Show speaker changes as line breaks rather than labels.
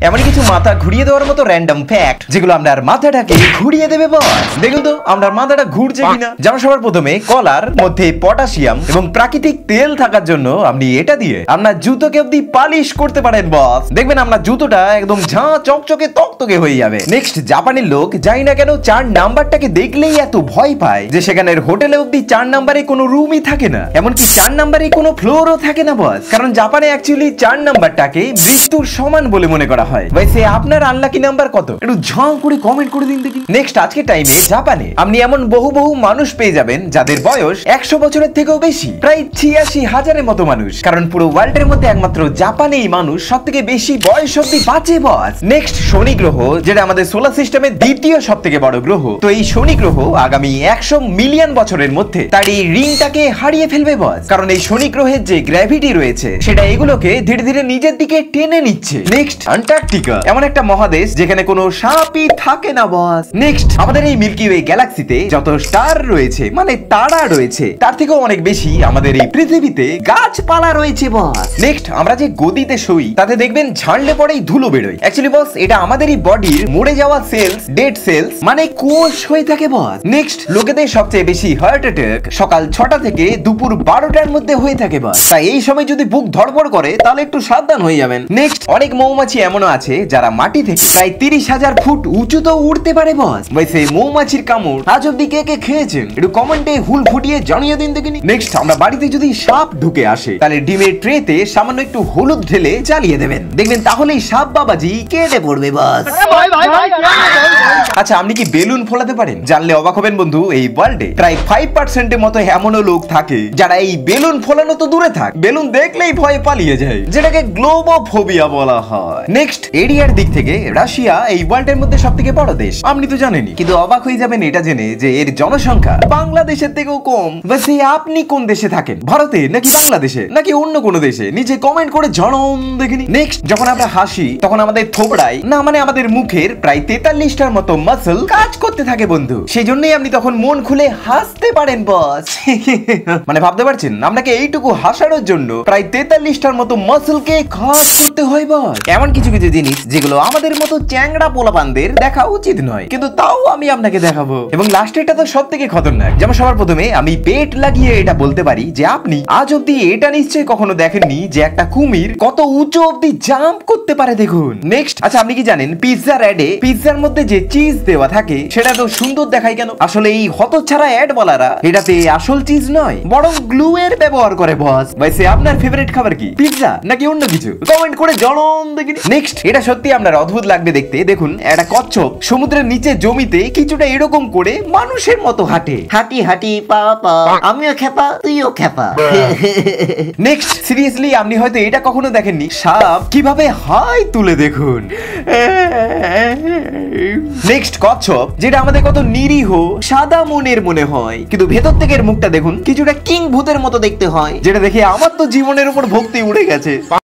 এমন কিছু মাথা ঘুরিয়ে দেওয়ার মতো র্যান্ডম ফ্যাক্ট যেগুলো আমরা মাথাটাকে ঘুরিয়ে দেবে বস। দেখুন তো আমরা মাথাটা ঘুরছে কিনা। যেমন সবার প্রথমে কলার মধ্যে পটাশিয়াম এবং প্রাকৃতিক তেল থাকার জন্য আপনি এটা দিয়ে আপনার জুতোকে অব্দি পালিশ করতে পারেন বস। দেখবেন আপনার জুতোটা একদম ঝাঁ চকচকে তকতকে হয়ে যাবে। নেক্সট জাপানের লোক জানি না কেন 4 নাম্বারটাকে দেখলেই এত ভয় পায় যে সেখানের হোটেলে অব্দি 4 নাম্বারে কোনো রুমই থাকে না, এমনকি 4 নাম্বারে কোনো ফ্লোরও থাকে না বস। কারণ জাপানে অ্যাকচুয়ালি 4 নাম্বারটাকে মৃত্যুর সমান বলে মনে করা হয়। ভাইসে আপনার আনলাকি নাম্বার কত একটু ঝাঁ করে কমেন্ট করে দিন দেখি। নেক্সট আজকে টাইমে জাপানে আপনি এমন বহু মানুষ পেয়ে যাবেন যাদের বয়স 100 বছরের থেকেও বেশি, প্রায় 86,000-এর মতো মানুষ। কারণ পুরো ওয়ার্ল্ডের মধ্যে একমাত্র জাপানেই মানুষ সবথেকে বেশি বয়স অব্দি বাঁচে বস। নেক্সট শনি গ্রহ, যেটা আমাদের সোলার সিস্টেমের দ্বিতীয় সবথেকে বড় গ্রহ। তো এই শনি গ্রহ আগামী 100 মিলিয়ন বছরের মধ্যে তার এই রিংটাকে হারিয়ে ফেলবে বস। কারণ এই শনি গ্রহের যে গ্র্যাভিটি রয়েছে সেটা এগুলোকে ধীরে ধীরে নিজের দিকে টেনে নিচ্ছে। নেক্সট অ্যান্টার্কটিকা, এমন একটা মহাদেশ যেখানে কোনো সাপই থাকে না বস। নেক্সট আমাদের এই মিল্কি ওয়ে গ্যালাক্সিতে যত স্টার রয়েছে মানে তারা রয়েছে তার থেকেও অনেক বেশি আমাদের এই পৃথিবীতে গাছপালা রয়েছে বস। নেক্সট আমরা যে গদিতে শুই তাতে দেখবেন ঝাড়লে পরেই ধুলো বেরোয়। অ্যাকচুয়ালি বস এটা আমাদেরই বডির মরে যাওয়া সেলস, ডেড সেলস মানে কোষ হয়ে থাকে বস। নেক্সট লোকেদের সবচেয়ে বেশি হার্ট অ্যাটাক সকাল 6টা থেকে দুপুর 12টার মধ্যে হয়ে থাকে বস। তাই এই সময় যদি বুক ধড়ফড় করে তাহলে একটু সাবধান হয়ে যাবেন। নেক্সট অনেক মৌমাছি এমনও আছে যারা মাটি থেকে প্রায় 30,000 ফুট উঁচুতেও উঠতে পারে বস। ভাই সেই মৌমাছির কামড় আজ অব্দি কে কে খেয়েছেন একটু কমেন্টে হুল ফুটিয়ে জানিয়ে দিন দেখিনি। নেক্সট আমরা বাড়িতে যদি সাপ ঢুকে আসে তাহলে ডিমের ট্রেতে সামান্য একটু হলুদ ঢেলে চালিয়ে দেবেন, দেখবেন তাহলেই সাপ বাবাজি কেটে পড়বে বস। আচ্ছা আপনি কি বেলুন ফোলাতে পারেন? জানলে অবাক হবেন বন্ধু, এই ওয়ার্ল্ডে প্রায় 5%-এর মতো এমনও লোক থাকে যারা এই বেলুন ফোলানো তো দূরে থাক, বেলুন দেখলেই ভয়ে পালিয়ে যায়, যেটাকে গ্লোবোফোবিয়া বলা হয়। নেক্সট এরিয়ার দিক থেকে রাশিয়া এই ওয়ার্ল্ডের মধ্যে সবথেকে বড় দেশ, আপনি তো জানেনই, কিন্তু অবাক হয়ে যাবেন এটা জেনে যে এর জনসংখ্যা বাংলাদেশের থেকেও কম। বসে আপনি কোন দেশে থাকেন, ভারতে নাকি বাংলাদেশে নাকি অন্য কোন দেশে, নিচে কমেন্ট করে জানান দেখিনি। নেক্সট যখন আমরা হাসি তখন আমাদের থোবড়ায় না মানে আমাদের মুখের প্রায় 43টার মতো মাসল কাজ করতে থাকে বন্ধু। সেই জন্যই আপনি তখন মন খুলে হাসতে পারেন বস। মানে ভাবতে পারছেন আপনাকে এইটুকু হাসানোর জন্য প্রায় 43টার মতো মাসলকে কাজ করতে হয় বস। এমন কিছু কিছু জিনিস যেগুলো আমাদের মতো চ্যাংড়া পোলাপানদের দেখা উচিত নয়, কিন্তু তাও আমি আপনাকে দেখাবো। এবং লাস্টেরটা তো সব থেকে খতরনাক। যেমন সবার প্রথমে আমি পেট লাগিয়ে এটা বলতে পারি যে আপনি আজ অব্দি এটা নিশ্চয়ই কখনো দেখেননি যে একটা কুমির কত উঁচু অব্দি জাম্প করতে পারে, দেখুন। নেক্সট আচ্ছা আপনি কি জানেন পিৎজার অ্যাডে পিৎজার মধ্যে যে চিজ দেওয়া থাকে সেটা তো সুন্দর দেখায় কেন? আসলে এই হতচ্ছাড়া অ্যাড বলারা এটাতে আসল চিজ নয় বরং গ্লু এর ব্যবহার করে বস। ভাইসে আপনার ফেভারিট খাবার কি, পিৎজা নাকি অন্য কিছু? কমেন্ট করে জানান দেখিনি। নেক্সট এটা সত্যি আপনার অদ্ভুত লাগবে দেখতে। দেখুন একটা কচ্ছপ সমুদ্রের নিচে জমিতে কিছুটা এরকম করে মানুষের মতো হাঁটে, হাঁটি হাঁটি পা পা, আমিও খেপা তুইও খেপা। নেক্সট সিরিয়াসলি আপনি হয়তো এটা কখনো দেখেননি, সাপ কিভাবে হাই তুলে দেখুন। নেক্সট কচ্ছপ, যেটা আমাদের কত নিরীহ সাদা মনের মনে হয়, কিন্তু ভেতর থেকে এর মুখটা দেখুন কিছুটা কিং ভূতের মতো দেখতে হয়, যেটা দেখে আমার তো জীবনের উপর ভক্তি উঠে গেছে।